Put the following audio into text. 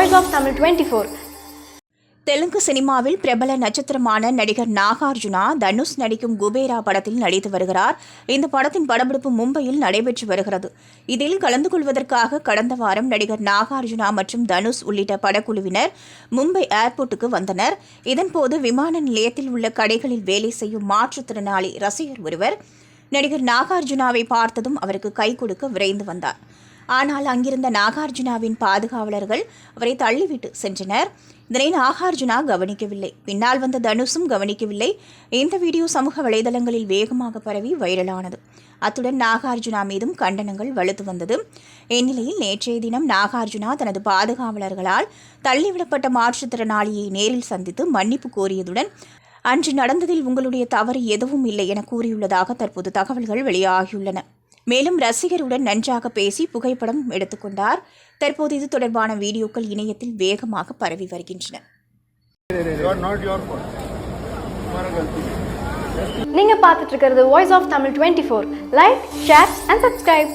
Voice of Tamil 24. Telugu சினிமாவில் பிரபல நட்சத்திரமான நடிகர் நாகார்ஜுனா தனுஷ் நடிக்கும் குபேரா படத்தில் நடித்து வருகிறார். இந்த படத்தின் படப்பிடிப்பு மும்பையில் நடைபெற்று வருகிறது. இதில் கலந்து கொள்வதற்காக கடந்த வாரம் நடிகர் நாகார்ஜுனா மற்றும் தனுஷ் உள்ளிட்ட படக்குழுவினர் மும்பை ஏர்போர்ட்டுக்கு வந்தனர். இதன்போது விமான நிலையத்தில் உள்ள கடைகளில் வேலை செய்யும் மாற்றுத்திறனாளி ரசிகர் ஒருவர் நடிகர் நாகார்ஜுனாவை பார்த்ததும் அவருக்கு கை கொடுக்க விரைந்து வந்தார். ஆனால் அங்கிருந்த நாகார்ஜுனாவின் பாதுகாவலர்கள் அவரை தள்ளிவிட்டு சென்றனர். இதனை நாகார்ஜுனா கவனிக்கவில்லை. பின்னால் வந்த தனுஷும் கவனிக்கவில்லை. இந்த வீடியோ சமூக வலைதளங்களில் வேகமாக பரவி வைரலானது. அத்துடன் நாகார்ஜுனா மீதும் கண்டனங்கள் வலுத்து வந்தது. இந்நிலையில் நேற்றைய தினம் நாகார்ஜுனா தனது பாதுகாவலர்களால் தள்ளிவிடப்பட்ட மாற்றுத்திறனாளியை நேரில் சந்தித்து மன்னிப்பு கோரியதுடன் அன்று நடந்ததில் உங்களுடைய தவறு எதுவும் இல்லை என கூறியுள்ளதாக தற்போது தகவல்கள் வெளியாகியுள்ளன. மேலும் ரசிகருடன் நன்றாக பேசி புகைப்படம் எடுத்துக்கொண்டார். தற்போது இது தொடர்பான வீடியோக்கள் இணையத்தில் வேகமாக பரவி வருகின்றன. நீங்க பார்த்துட்டு இருக்கிறது Voice of Tamil 24. Like, share and subscribe.